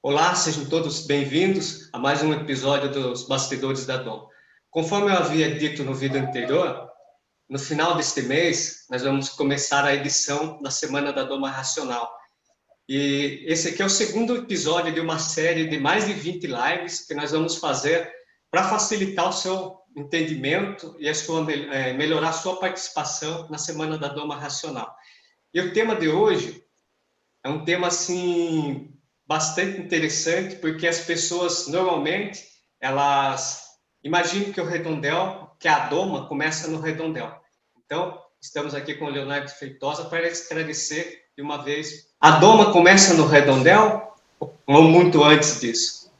Olá, sejam todos bem-vindos a mais um episódio dos Bastidores da Doma. Conforme eu havia dito no vídeo anterior, no final deste mês, nós vamos começar a edição da Semana da Doma Racional. E esse aqui é o segundo episódio de uma série de mais de 20 lives que nós vamos fazer para facilitar o seu entendimento e melhorar a sua participação na Semana da Doma Racional. E o tema de hoje é um tema assim bastante interessante, porque as pessoas normalmente elas imaginam que o redondel, que a doma começa no redondel. Então, estamos aqui com o Leonardo Feitosa para esclarecer de uma vez. A doma começa no redondel ou muito antes disso?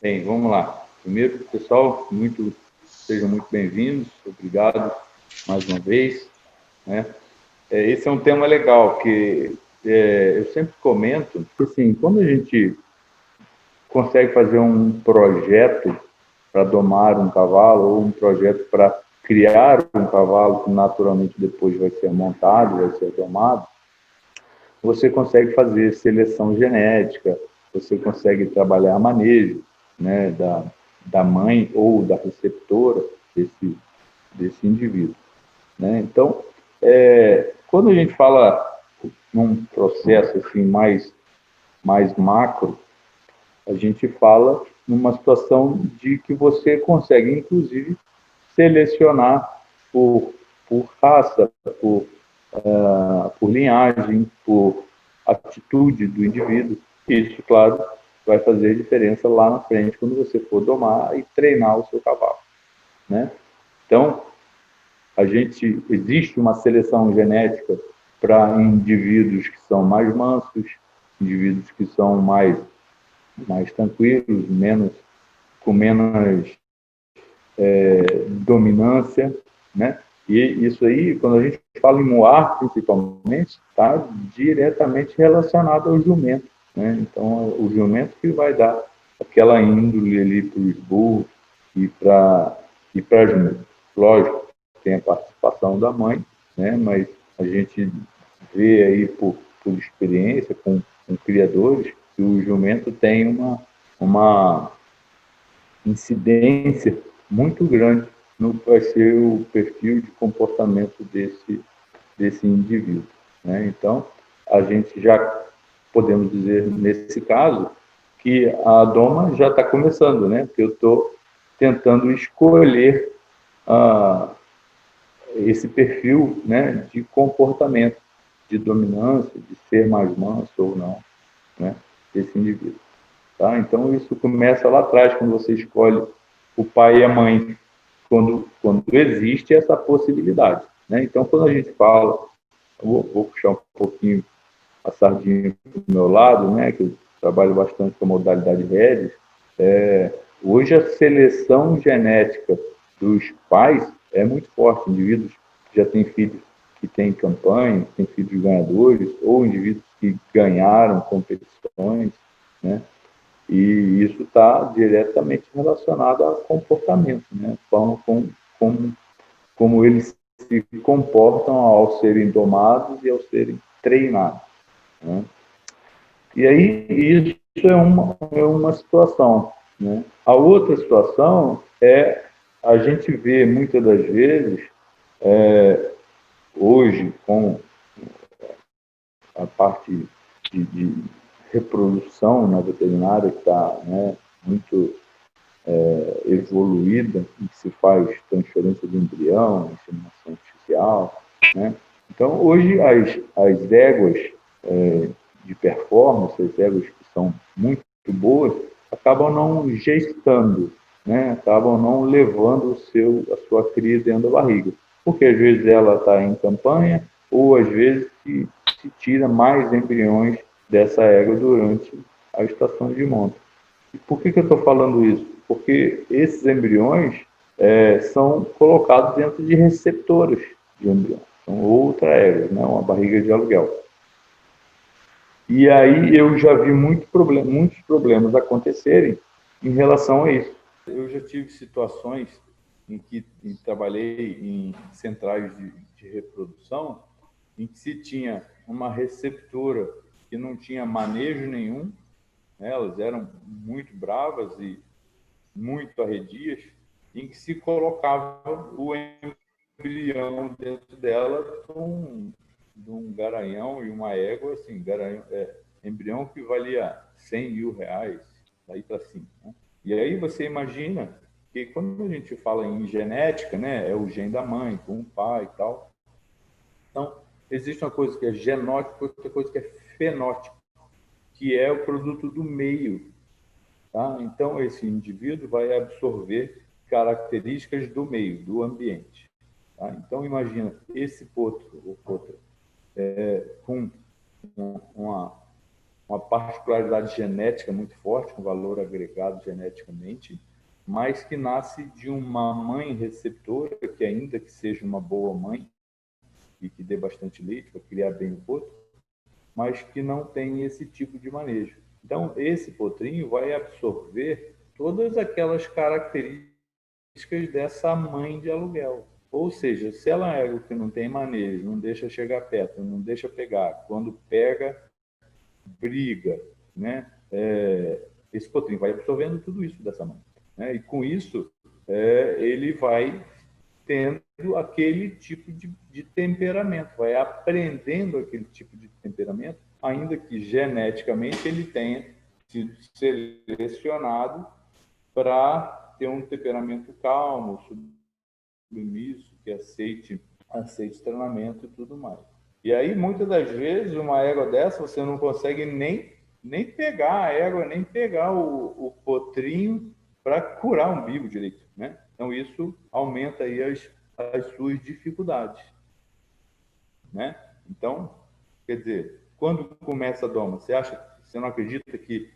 Bem, vamos lá. Primeiro, pessoal, sejam muito bem-vindos. Obrigado mais uma vez, né? Esse é um tema legal que eu sempre comento, assim, quando a gente consegue fazer um projeto para domar um cavalo ou um projeto para criar um cavalo que naturalmente depois vai ser montado, vai ser domado, você consegue fazer seleção genética, você consegue trabalhar manejo, né, da mãe ou da receptora desse indivíduo, né? Então, quando a gente fala num processo assim mais macro, a gente fala numa situação de que você consegue, inclusive, selecionar por raça, por linhagem, por atitude do indivíduo. Isso, claro, vai fazer diferença lá na frente quando você for domar e treinar o seu cavalo, né? Então, existe uma seleção genética para indivíduos que são mais mansos, indivíduos que são mais tranquilos, com menos dominância, né? E isso aí, quando a gente fala em moar, principalmente, está diretamente relacionado ao jumento, né? Então, o jumento que vai dar aquela índole ali para os burros e para as mulas. Lógico, tem a participação da mãe, né? Mas a gente vê aí por experiência com criadores que o jumento tem uma incidência muito grande no que vai ser o perfil de comportamento desse indivíduo, né? Então, a gente já podemos dizer, nesse caso, que a doma já está começando, né? Porque eu estou tentando escolher esse perfil, né, de comportamento, de dominância, de ser mais manso ou não, né, desse indivíduo. Tá? Então, isso começa lá atrás, quando você escolhe o pai e a mãe, quando existe essa possibilidade, né? Então, quando a gente fala, vou puxar um pouquinho a sardinha para o meu lado, né, que eu trabalho bastante com a modalidade redes, hoje a seleção genética dos pais é muito forte. Indivíduos que já têm filhos que têm campanha, que têm filhos ganhadores, ou indivíduos que ganharam competições, né? E isso está diretamente relacionado ao comportamento, né? Como eles se comportam ao serem domados e ao serem treinados, né? E aí isso é uma situação, né? A outra situação é a gente vê muitas das vezes, hoje, com a parte de reprodução na veterinária que está, né, muito evoluída, em que se faz transferência de embrião, inseminação artificial, né? Então, hoje, as éguas de performance, as éguas que são muito boas, acabam não gestando, né? Acabam não levando a sua cria dentro da barriga. Porque às vezes ela está em campanha, ou às vezes se tira mais embriões dessa égua durante a estação de monta. E por que eu estou falando isso? Porque esses embriões são colocados dentro de receptores de embrião. São outra égua, né? Uma barriga de aluguel. E aí eu já vi muitos problemas acontecerem em relação a isso. Eu já tive situações em que trabalhei em centrais de reprodução, em que se tinha uma receptora que não tinha manejo nenhum, né? Elas eram muito bravas e muito arredias, em que se colocava o embrião dentro dela de um garanhão e uma égua, assim, garanhão, embrião que valia R$ 100.000, daí para cima, né? E aí você imagina que quando a gente fala em genética, né, é o gene da mãe com o pai e tal. Então, existe uma coisa que é genótipo, outra coisa que é fenótipo, que é o produto do meio, tá? Então, esse indivíduo vai absorver características do meio, do ambiente. Tá? Então, imagina esse potro, ou potra, com uma, uma particularidade genética muito forte, com valor agregado geneticamente, mas que nasce de uma mãe receptora, que ainda que seja uma boa mãe, e que dê bastante leite para criar bem o potro, mas que não tem esse tipo de manejo. Então, esse potrinho vai absorver todas aquelas características dessa mãe de aluguel. Ou seja, se ela é algo que não tem manejo, não deixa chegar perto, não deixa pegar, quando pega, briga, né? Esse potrinho vai absorvendo tudo isso dessa mãe, né? E com isso, ele vai tendo aquele tipo de temperamento, vai aprendendo aquele tipo de temperamento, ainda que geneticamente ele tenha sido selecionado para ter um temperamento calmo, submisso, que aceite treinamento e tudo mais. E aí, muitas das vezes, uma égua dessa, você não consegue nem pegar a égua, nem pegar o potrinho para curar o umbigo direito, né? Então, isso aumenta aí as suas dificuldades, né? Então, quer dizer, quando começa a doma, você não acredita que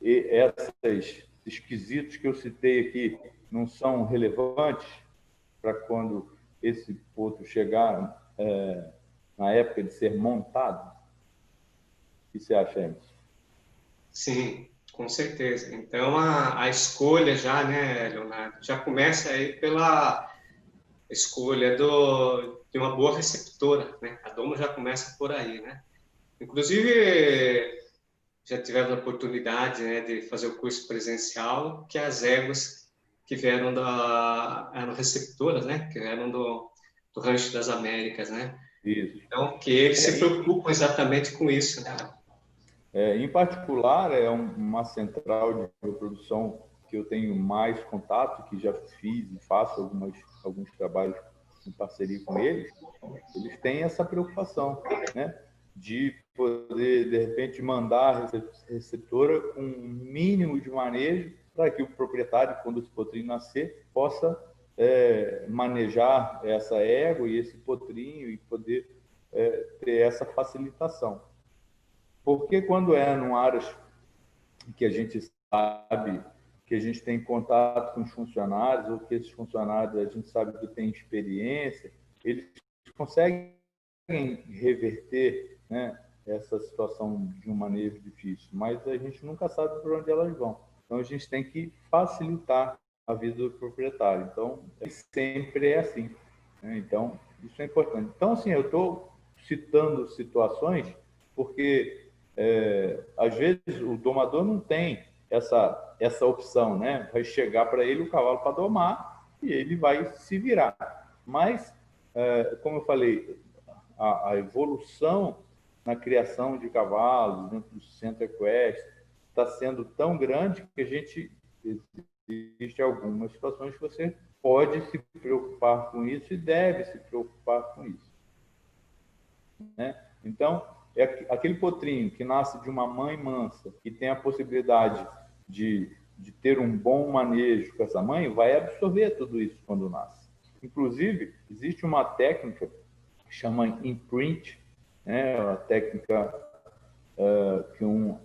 esses esquisitos que eu citei aqui não são relevantes para quando esse potro chegar na época de ser montado? O que você acha, Emerson? Sim, com certeza. Então, a escolha já, né, Leonardo, já começa aí pela escolha de uma boa receptora, né? A Domo já começa por aí, né? Inclusive, já tivemos a oportunidade, né, de fazer o curso presencial, que as éguas que vieram eram receptoras, né, que vieram do Rancho das Américas, né? Isso. Então, que eles se preocupam exatamente com isso, né? Em particular, é uma central de reprodução que eu tenho mais contato, que já fiz e faço alguns trabalhos em parceria com eles. Eles têm essa preocupação, né, de poder, de repente, mandar a receptora com um mínimo de manejo para que o proprietário, quando esse potrinho nascer, possa manejar essa égua e esse potrinho e poder ter essa facilitação. Porque quando é num áreas que a gente sabe que a gente tem contato com os funcionários, ou que esses funcionários a gente sabe que têm experiência, eles conseguem reverter, né, essa situação de um manejo difícil, mas a gente nunca sabe por onde elas vão. Então, a gente tem que facilitar a vida do proprietário. Então, sempre é assim, né? Então, isso é importante. Então, assim, eu estou citando situações porque, às vezes, o domador não tem essa opção, né? Vai chegar para ele o cavalo para domar e ele vai se virar. Mas, como eu falei, a evolução na criação de cavalos dentro do centro equestre está sendo tão grande que existe algumas situações que você pode se preocupar com isso e deve se preocupar com isso, né? Então, aquele potrinho que nasce de uma mãe mansa e tem a possibilidade de ter um bom manejo com essa mãe, vai absorver tudo isso quando nasce. Inclusive, existe uma técnica que chama imprint, né? Uma técnica que um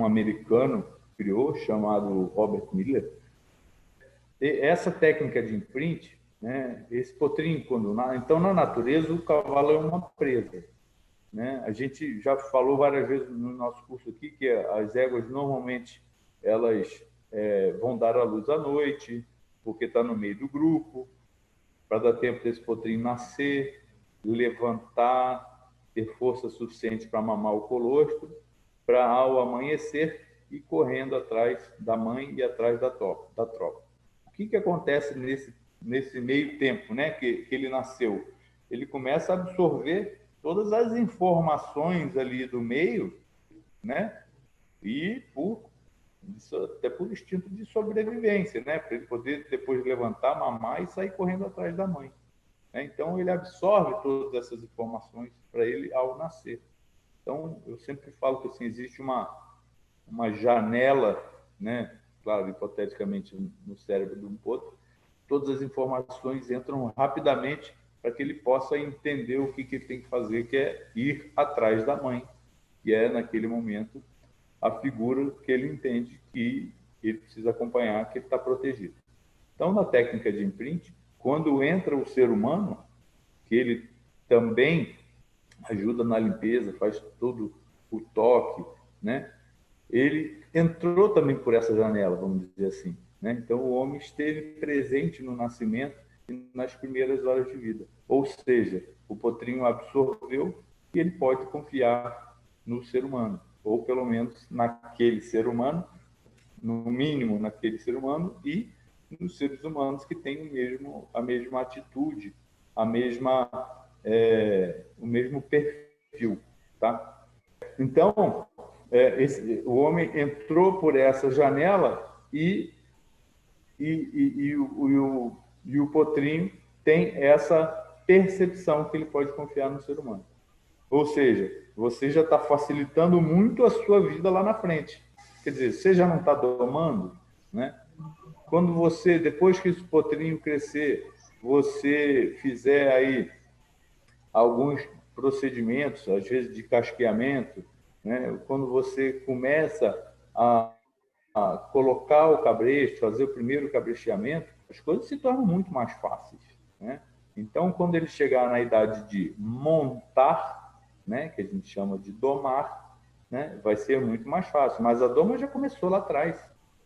americano criou, chamado Robert Miller. E essa técnica de imprint, né? Esse potrinho, quando nasce, então na natureza o cavalo é uma presa, né? A gente já falou várias vezes no nosso curso aqui que as éguas normalmente elas vão dar à luz à noite, porque está no meio do grupo, para dar tempo desse potrinho nascer, levantar, ter força suficiente para mamar o colostro, para ao amanhecer e correndo atrás da mãe e atrás da tropa. O que acontece nesse meio tempo, né, que ele nasceu? Ele começa a absorver todas as informações ali do meio, né, e até por instinto de sobrevivência, né, para ele poder depois levantar, mamar e sair correndo atrás da mãe. Então, ele absorve todas essas informações para ele ao nascer. Então, eu sempre falo que assim, existe uma janela, né? Claro, hipoteticamente, no cérebro de um potro, todas as informações entram rapidamente para que ele possa entender o que ele tem que fazer, que é ir atrás da mãe, que é, naquele momento, a figura que ele entende que ele precisa acompanhar, que ele está protegido. Então, na técnica de imprint, quando entra o ser humano, que ele também ajuda na limpeza, faz todo o toque, né? Ele entrou também por essa janela, vamos dizer assim, né? Então, o homem esteve presente no nascimento e nas primeiras horas de vida. Ou seja, o potrinho absorveu e ele pode confiar no ser humano, ou pelo menos naquele ser humano, no mínimo naquele ser humano e nos seres humanos que têm a mesma atitude, o mesmo perfil, tá? Então, o homem entrou por essa janela e o potrinho tem essa percepção que ele pode confiar no ser humano. Ou seja, você já está facilitando muito a sua vida lá na frente. Quer dizer, você já não está domando, né? Quando você, depois que esse potrinho crescer, você fizer aí alguns procedimentos, às vezes de casqueamento, né? Quando você começa a colocar o cabresto, fazer o primeiro cabresteamento, as coisas se tornam muito mais fáceis, né? Então, quando ele chegar na idade de montar, né, que a gente chama de domar, né, vai ser muito mais fácil. Mas a doma já começou lá atrás,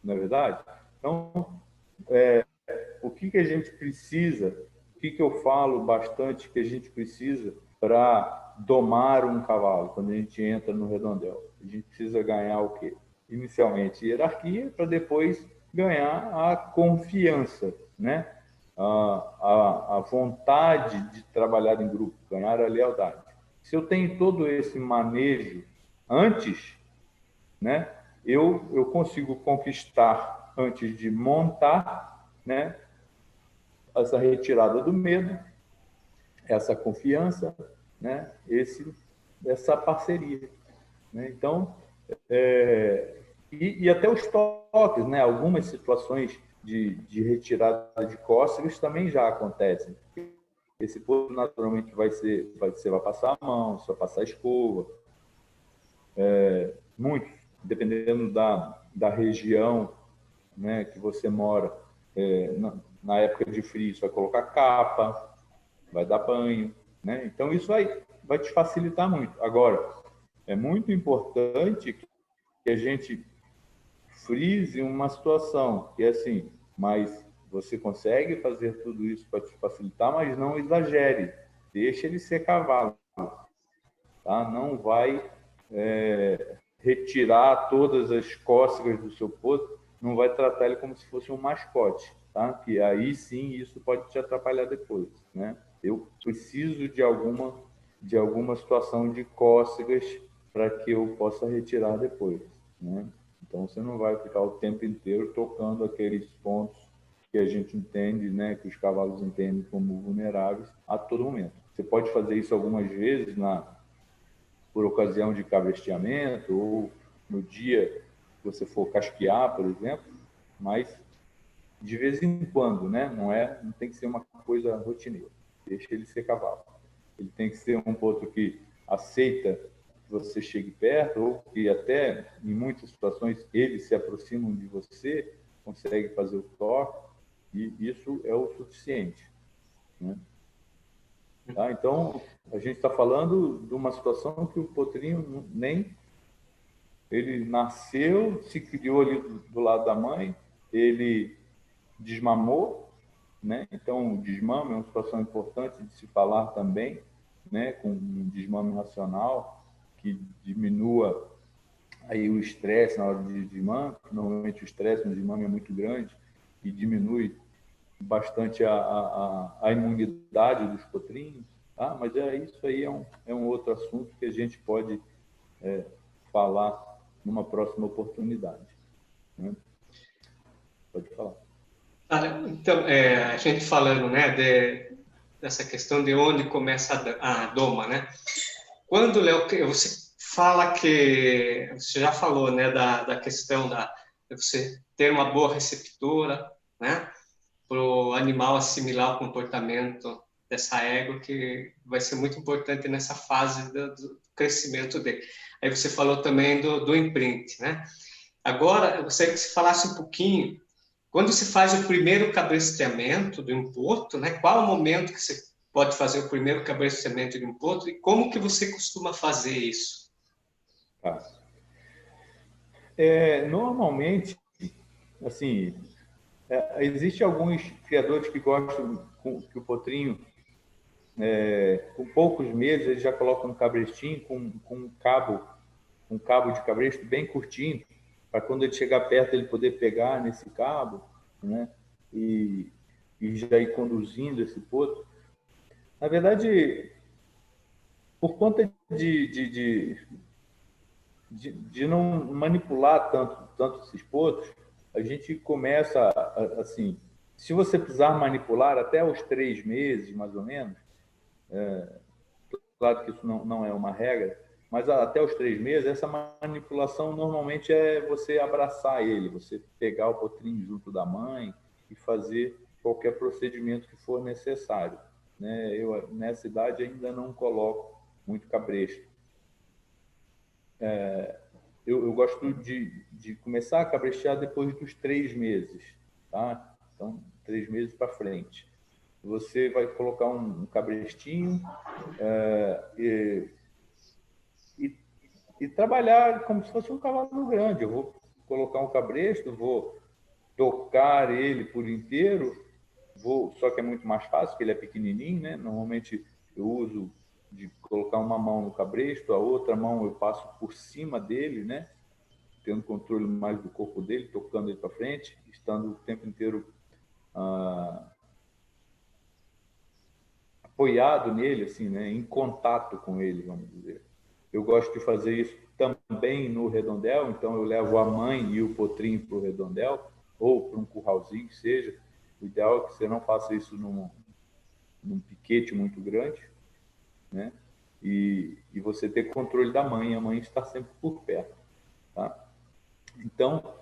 não é verdade? Então, o que a gente precisa, o que eu falo bastante que a gente precisa para domar um cavalo quando a gente entra no redondel? A gente precisa ganhar o quê? Inicialmente hierarquia, para depois ganhar a confiança, né? A vontade de trabalhar em grupo, ganhar a lealdade. Se eu tenho todo esse manejo antes, né, eu consigo conquistar antes de montar, né, essa retirada do medo, essa confiança, né, essa parceria, né? Então, e até os toques, né? Algumas situações de retirada de cócegas também já acontecem. Esse ponto naturalmente vai passar a mão, você vai passar a escova, muito, dependendo da região, né, que você mora. Na época de frio, você vai colocar capa, vai dar banho, né? Então, isso vai te facilitar muito. Agora, é muito importante que a gente frise uma situação que é assim, mas você consegue fazer tudo isso para te facilitar, mas não exagere. Deixa ele ser cavalo, tá? Não vai retirar todas as cócegas do seu potro, não vai tratar ele como se fosse um mascote, tá? Que aí sim isso pode te atrapalhar depois, né? Eu preciso de alguma situação de cócegas para que eu possa retirar depois, né? Então você não vai ficar o tempo inteiro tocando aqueles pontos que a gente entende, né, que os cavalos entendem como vulneráveis a todo momento. Você pode fazer isso algumas vezes por ocasião de cabresteamento ou no dia que você for casquear, por exemplo, mas de vez em quando, né? Não tem que ser uma coisa rotineira. Deixa ele ser cavalo. Ele tem que ser um potro que aceita que você chegue perto ou que até, em muitas situações, eles se aproximam de você, consegue fazer o toque, e isso é o suficiente, né? Tá? Então, a gente está falando de uma situação que o potrinho ele nasceu, se criou ali do lado da mãe, ele desmamou, né? Então, o desmame é uma situação importante de se falar também, né? Com um desmame racional que diminua aí o estresse na hora de desmame, normalmente o estresse no desmame é muito grande e diminui bastante a imunidade dos potrinhos, tá? Mas isso aí é um outro assunto que a gente pode falar numa próxima oportunidade, né? Pode falar. Então, a gente falando, né, dessa questão de onde começa a doma, né? Quando, Léo, você fala que, você já falou, né, da questão de você ter uma boa receptora, né, para o animal assimilar o comportamento dessa égua, que vai ser muito importante nessa fase do crescimento dele. Aí você falou também do imprint, né? Agora, eu gostaria que você falasse um pouquinho, quando se faz o primeiro cabresteamento do impoto, né? Qual é o momento que você pode fazer o primeiro cabresteamento de impoto e como que você costuma fazer isso? Tá. Normalmente, assim, existe alguns criadores que gostam que o potrinho, com poucos meses, ele já coloca um cabrestinho com um cabo de cabresto bem curtinho, para quando ele chegar perto ele poder pegar nesse cabo, né? E, e já ir conduzindo esse potro. Na verdade, por conta de não manipular tanto esses potros, a gente começa, assim, se você precisar manipular até os 3 meses, mais ou menos, claro que isso não é uma regra, mas até os 3 meses, essa manipulação normalmente é você abraçar ele, você pegar o potrinho junto da mãe e fazer qualquer procedimento que for necessário, né? Eu, nessa idade, ainda não coloco muito cabresto. Eu gosto de começar a cabrestear depois dos 3 meses, tá? Então, 3 meses para frente. Você vai colocar um cabrestinho, e, e trabalhar como se fosse um cavalo grande. Eu vou colocar um cabresto, vou tocar ele por inteiro, só que é muito mais fácil, porque ele é pequenininho, né? Normalmente eu uso de colocar uma mão no cabresto, a outra mão eu passo por cima dele, né? Tendo controle mais do corpo dele, tocando ele para frente, estando o tempo inteiro apoiado nele, assim, né? Em contato com ele, vamos dizer. Eu gosto de fazer isso também no redondel, então eu levo a mãe e o potrinho para o redondel, ou para um curralzinho que seja. O ideal é que você não faça isso num piquete muito grande, né? E você ter controle da mãe, a mãe está sempre por perto, tá? Então,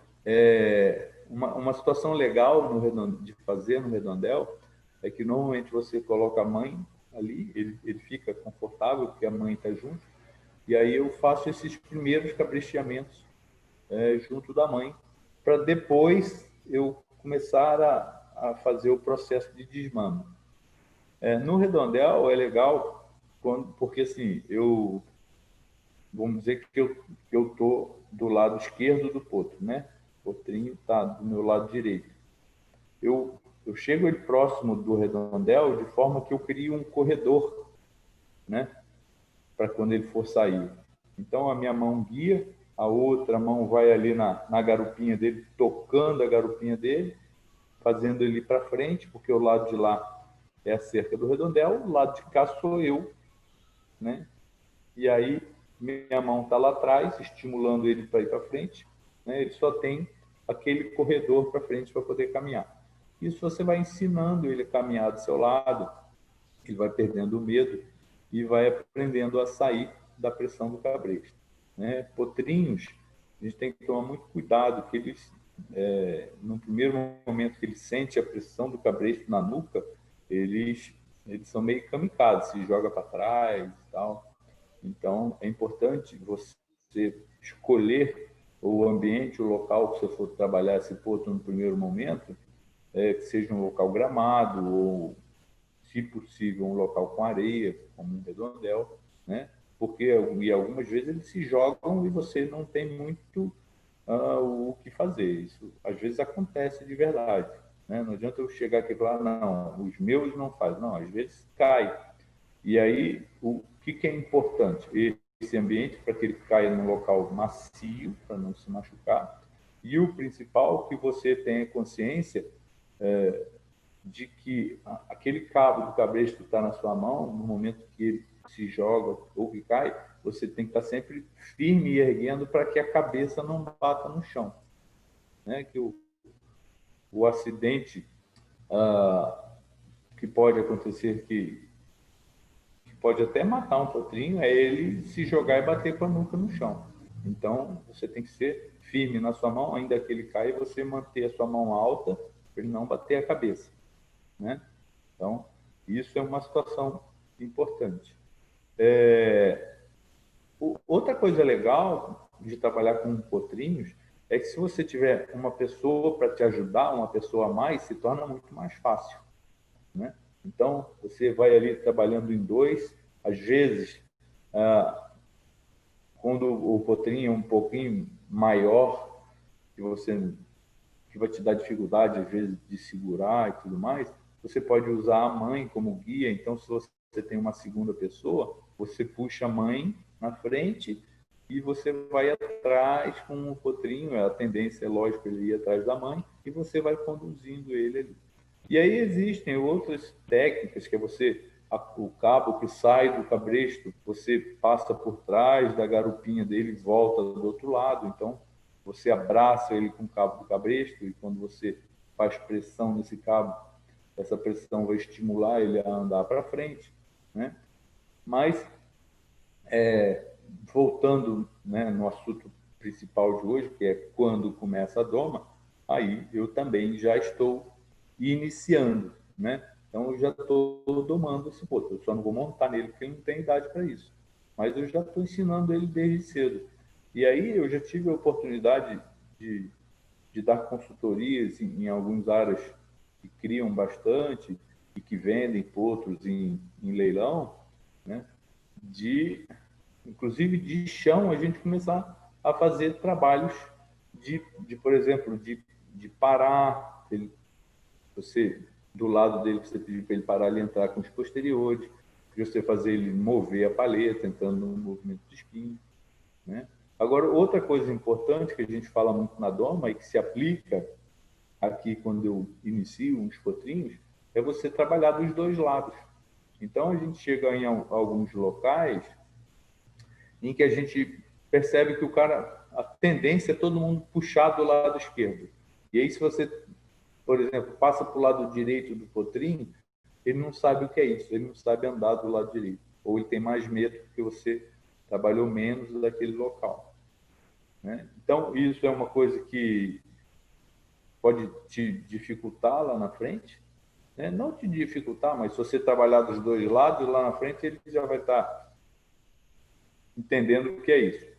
uma situação legal de fazer no redondel é que normalmente você coloca a mãe ali, ele fica confortável porque a mãe está junto, e aí eu faço esses primeiros cabresteamentos junto da mãe, para depois eu começar a fazer o processo de desmame. No redondel é legal porque assim, vamos dizer que eu estou do lado esquerdo do potro, né? O potrinho está do meu lado direito. Eu chego ele próximo do redondel de forma que eu crio um corredor, né? Para quando ele for sair. Então a minha mão guia, a outra mão vai ali na garupinha dele, tocando a garupinha dele, fazendo ele para frente, porque o lado de lá é a cerca do redondel, o lado de cá sou eu, né? E aí minha mão está lá atrás, estimulando ele para ir para frente, né? Ele só tem aquele corredor para frente para poder caminhar. Isso você vai ensinando ele a caminhar do seu lado, ele vai perdendo o medo e vai aprendendo a sair da pressão do cabresto, né? Potrinhos, a gente tem que tomar muito cuidado, que eles, no primeiro momento que ele sente a pressão do cabresto na nuca, eles são meio kamikazes, se joga para trás e tal. Então, é importante você escolher o ambiente, o local que você for trabalhar esse potro no primeiro momento, que seja um local gramado ou, se possível, um local com areia, como um redondel, né? Porque e algumas vezes eles se jogam e você não tem muito o que fazer. Isso às vezes acontece de verdade, né? Não adianta eu chegar aqui e falar, não, os meus não fazem. Não, às vezes cai. E aí, o que é importante? esse ambiente para que ele caia num local macio, para não se machucar. E o principal, que você tenha consciência de que aquele cabo do cabresto está na sua mão, no momento que ele se joga ou que cai, você tem que estar sempre firme e erguendo para que a cabeça não bata no chão. Né? Que o acidente que pode acontecer, que pode até matar um potrinho, é ele se jogar e bater com a nuca no chão. Então, você tem que ser firme na sua mão, ainda que ele caia, e você manter a sua mão alta para ele não bater a cabeça. Né? Então, isso é uma situação importante. Outra coisa legal de trabalhar com potrinhos é que se você tiver uma pessoa para te ajudar, uma pessoa a mais, se torna muito mais fácil. Né? Então, você vai ali trabalhando em dois, às vezes, quando o potrinho é um pouquinho maior, que vai te dar dificuldade, às vezes, de segurar e tudo mais, você pode usar a mãe como guia. Então, se você tem uma segunda pessoa, você puxa a mãe na frente e você vai atrás com o potrinho. A tendência é, lógico, ele ir atrás da mãe e você vai conduzindo ele ali. E aí existem outras técnicas, que é o cabo que sai do cabresto, você passa por trás da garupinha dele e volta do outro lado. Então, você abraça ele com o cabo do cabresto e quando você faz pressão nesse cabo, essa pressão vai estimular ele a andar para frente. Né? Mas, voltando, né, no assunto principal de hoje, que é quando começa a doma, aí eu também já estou iniciando, né? Então eu já estou domando esse potro. Eu só não vou montar nele porque ele não tem idade para isso. Mas eu já estou ensinando ele desde cedo. E aí eu já tive a oportunidade de dar consultorias em algumas áreas que criam bastante e que vendem potros em leilão, né? Inclusive de chão, a gente começar a fazer trabalhos por exemplo, de parar, você, do lado dele, você pedir para ele parar e entrar com os posteriores, de você fazer ele mover a paleta, entrando no movimento de espinho. Né? Agora, outra coisa importante que a gente fala muito na doma e que se aplica aqui quando eu inicio uns potrinhos, é você trabalhar dos dois lados. Então, a gente chega em alguns locais em que a gente percebe que a tendência é todo mundo puxar do lado esquerdo. E aí, se você, por exemplo, passa para o lado direito do potrinho, ele não sabe o que é isso, ele não sabe andar do lado direito. Ou ele tem mais medo porque você trabalhou menos daquele local. Né? Então, isso é uma coisa que pode te dificultar lá na frente. Né? Não te dificultar, mas se você trabalhar dos dois lados, lá na frente ele já vai estar entendendo o que é isso.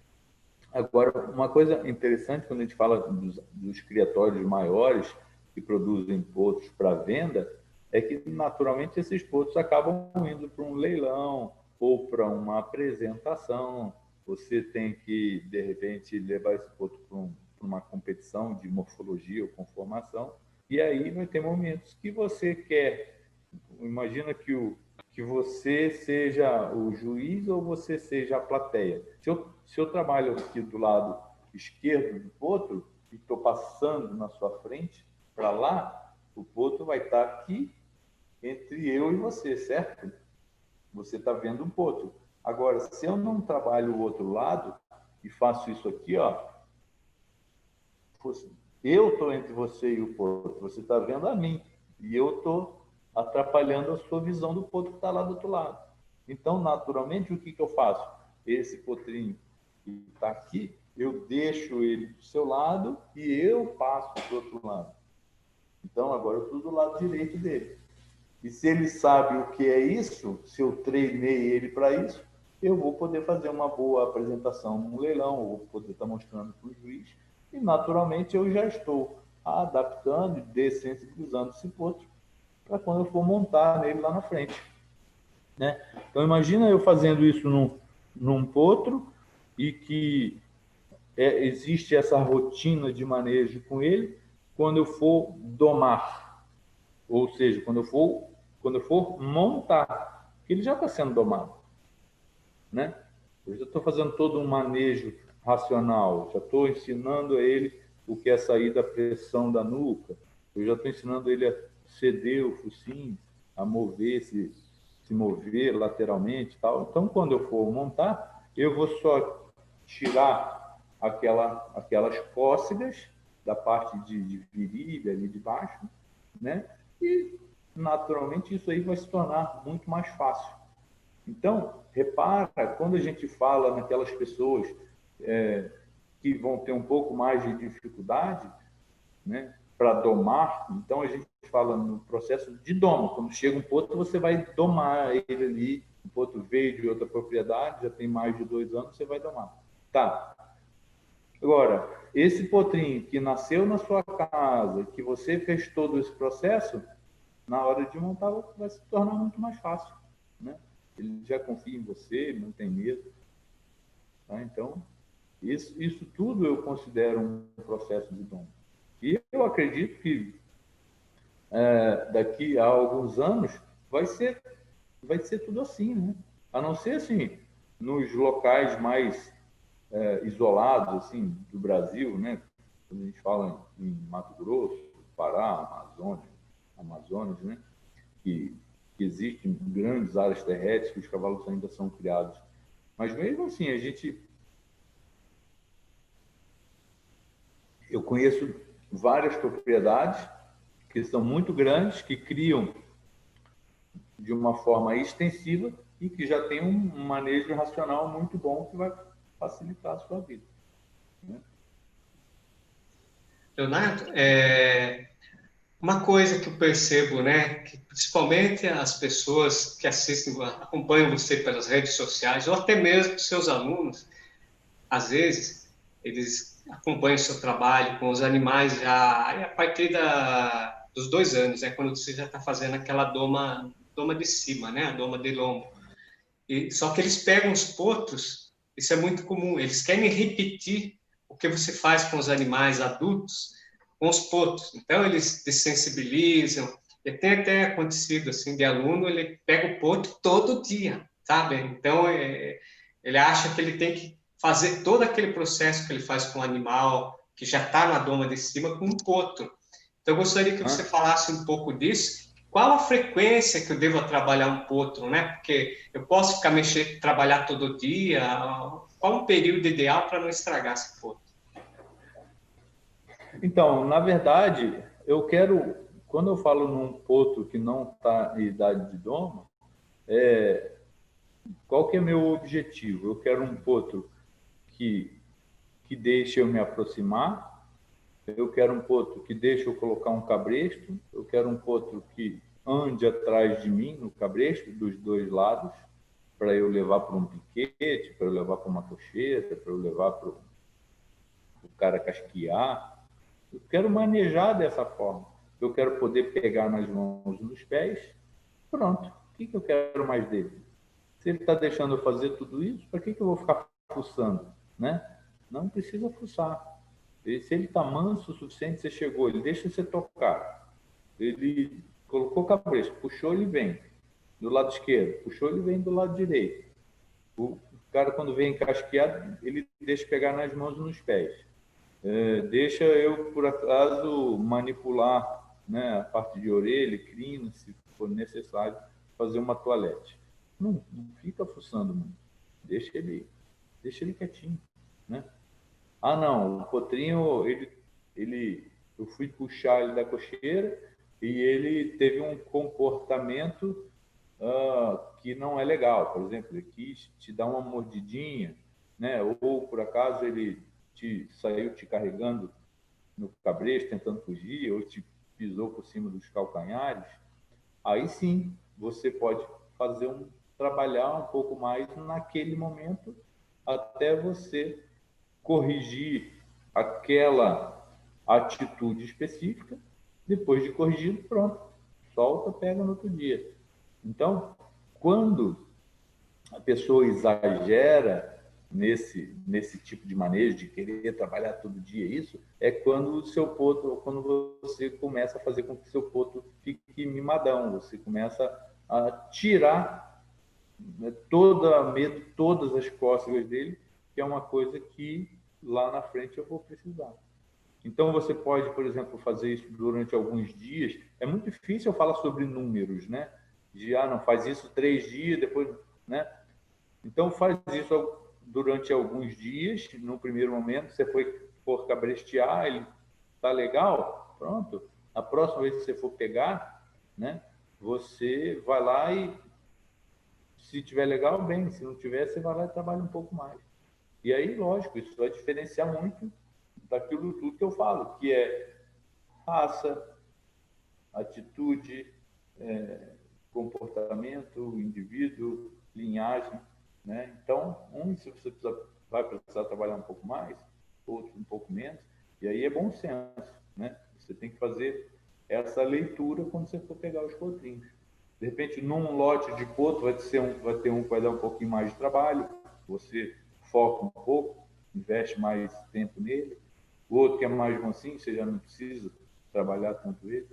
Agora, uma coisa interessante quando a gente fala dos criatórios maiores que produzem potros para venda, é que naturalmente esses potros acabam indo para um leilão ou para uma apresentação. Você tem que, de repente, levar esse potro para uma competição de morfologia ou conformação, e aí vai ter momentos que você quer. Imagina que você seja o juiz ou você seja a plateia. Se eu trabalho aqui do lado esquerdo do potro e estou passando na sua frente para lá, o potro vai estar aqui entre eu e você, certo? Você está vendo um potro. Agora, se eu não trabalho o outro lado e faço isso aqui, ó, eu estou entre você e o potro, você está vendo a mim e eu estou atrapalhando a sua visão do potro que está lá do outro lado. Então, naturalmente, o que eu faço? Esse potrinho que está aqui, eu deixo ele do seu lado e eu passo para o outro lado. Então, agora eu estou do lado direito dele. E se ele sabe o que é isso, se eu treinei ele para isso, eu vou poder fazer uma boa apresentação num leilão, ou vou poder estar mostrando para o juiz, e naturalmente eu já estou adaptando, dessensibilizando esse potro para quando eu for montar nele lá na frente. Né? Então imagina eu fazendo isso num potro e que existe essa rotina de manejo com ele quando eu for domar, ou seja, quando eu for montar, ele já está sendo domado, né? Eu já estou fazendo todo um manejo racional, já estou ensinando a ele o que é sair da pressão da nuca, eu já estou ensinando ele a ceder o focinho, a se mover lateralmente e tal. Então, quando eu for montar, eu vou só tirar aquelas cócegas da parte de virilha ali de baixo, né? E, naturalmente, isso aí vai se tornar muito mais fácil. Então, repara, quando a gente fala naquelas pessoas que vão ter um pouco mais de dificuldade, né, para domar, então a gente fala no processo de doma. Quando chega um potro, você vai domar ele ali. Um potro veio de outra propriedade, já tem mais de 2 anos, você vai domar. Tá. Agora, esse potrinho que nasceu na sua casa, que você fez todo esse processo, na hora de montar vai se tornar muito mais fácil, né? Ele já confia em você, não tem medo. Tá? Então, isso tudo eu considero um processo de dom. E eu acredito que daqui a alguns anos vai ser tudo assim, né? A não ser assim, nos locais mais isolados assim do Brasil, né? Quando a gente fala em Mato Grosso, Pará, Amazonas, né? Que existem grandes áreas terrestres que os cavalos ainda são criados. Mas mesmo assim, eu conheço várias propriedades que são muito grandes, que criam de uma forma extensiva e que já tem um manejo racional muito bom que vai facilitar a sua vida, né? Leonardo, uma coisa que eu percebo, né, que principalmente as pessoas que assistem, acompanham você pelas redes sociais, ou até mesmo seus alunos, às vezes, eles acompanham o seu trabalho com os animais já a partir dos 2 anos, quando você já está fazendo aquela doma de cima, né, a doma de lombo. Só que eles pegam os potros, isso é muito comum, eles querem repetir o que você faz com os animais adultos, com os potros. Então, eles desensibilizam. E tem até acontecido, assim, de aluno, ele pega o potro todo dia, sabe? Então, ele acha que ele tem que fazer todo aquele processo que ele faz com o animal, que já está na doma de cima, com um potro. Então, eu gostaria que você falasse um pouco disso. Qual a frequência que eu devo trabalhar um potro, né? Porque eu posso ficar trabalhar todo dia. Qual o período ideal para não estragar esse potro? Então, na verdade, quando eu falo num potro que não está em idade de doma, qual que é meu objetivo? Eu quero um potro que, que deixe eu me aproximar, eu quero um potro que deixe eu colocar um cabresto, eu quero um potro que ande atrás de mim no cabresto, dos dois lados, para eu levar para um piquete, para eu levar para uma cocheira, para eu levar para o cara casquear. Eu quero manejar dessa forma. Eu quero poder pegar nas mãos e nos pés. Pronto. O que eu quero mais dele? Se ele está deixando eu fazer tudo isso, para que eu vou ficar fuçando, né? Não precisa fuçar. E se ele está manso o suficiente, você chegou, ele deixa você tocar. Ele colocou o cabresto, puxou, ele vem do lado esquerdo, puxou, ele vem do lado direito. O cara, quando vem encasqueado, ele deixa pegar nas mãos e nos pés. Deixa eu, por acaso, manipular, né, a parte de orelha, crina, se for necessário, fazer uma toalete. Não fica fuçando muito. Deixa ele quietinho, né? Ah, não, o potrinho, eu fui puxar ele da cocheira e ele teve um comportamento que não é legal. Por exemplo, ele quis te dar uma mordidinha, né? Ou por acaso ele saiu te carregando no cabresto, tentando fugir, ou te pisou por cima dos calcanhares. Aí sim, você pode trabalhar um pouco mais naquele momento até você corrigir aquela atitude específica. Depois de corrigido, pronto, solta, pega no outro dia. Então, quando a pessoa exagera nesse tipo de manejo, de querer trabalhar todo dia isso, é quando quando você começa a fazer com que o seu potro fique mimadão, você começa a tirar né, todas as cócegas dele, que é uma coisa que lá na frente eu vou precisar. Então, você pode, por exemplo, fazer isso durante alguns dias. É muito difícil eu falar sobre números, né? Não faz isso 3 dias, depois, né? Então, faz isso durante alguns dias. No primeiro momento, você for cabrestear, ele tá legal, pronto. A próxima vez que você for pegar, né? Você vai lá e, se tiver legal, bem. Se não tiver, você vai lá e trabalha um pouco mais. E aí, lógico, isso vai diferenciar muito daquilo tudo que eu falo, que é raça, atitude, comportamento, indivíduo, linhagem, né? Então, se você vai precisar trabalhar um pouco mais, outro um pouco menos, e aí é bom senso, né? Você tem que fazer essa leitura quando você for pegar os potrinhos. De repente, num lote de potro, vai ter um que vai dar um pouquinho mais de trabalho, você foca um pouco, investe mais tempo nele. O outro que é mais mansinho, você já não precisa trabalhar tanto ele,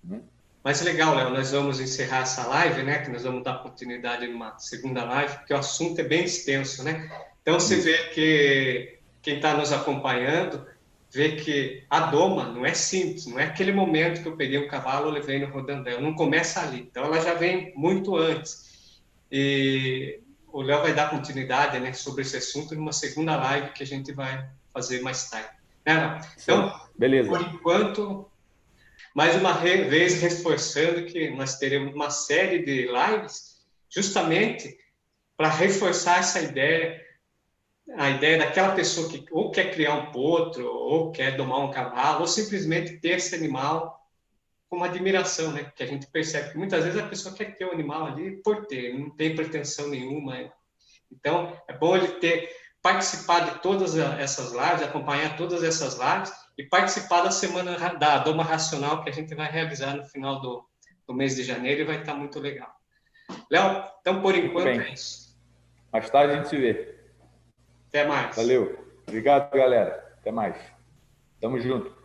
né? Mas legal, Léo, nós vamos encerrar essa live, né? Que nós vamos dar continuidade numa segunda live, porque o assunto é bem extenso, né? Então, você vê que quem está nos acompanhando vê que a doma não é simples, não é aquele momento que eu peguei um cavalo e levei no rodandel, não começa ali. Então, ela já vem muito antes. E o Léo vai dar continuidade, né, sobre esse assunto numa segunda live que a gente vai fazer mais tarde. Né, Léo? Então, beleza. Por enquanto, mais uma vez reforçando que nós teremos uma série de lives justamente para reforçar essa ideia, a ideia daquela pessoa que ou quer criar um potro, ou quer domar um cavalo, ou simplesmente ter esse animal com uma admiração, né? Porque a gente percebe que muitas vezes a pessoa quer ter o animal ali por ter, não tem pretensão nenhuma. Então, é bom ele ter participado de todas essas lives, acompanhar todas essas lives e participar da semana da Doma Racional que a gente vai realizar no final do mês de janeiro e vai estar muito legal. Léo, então por enquanto é isso. Mais tarde a gente se vê. Até mais. Valeu. Obrigado, galera. Até mais. Tamo junto.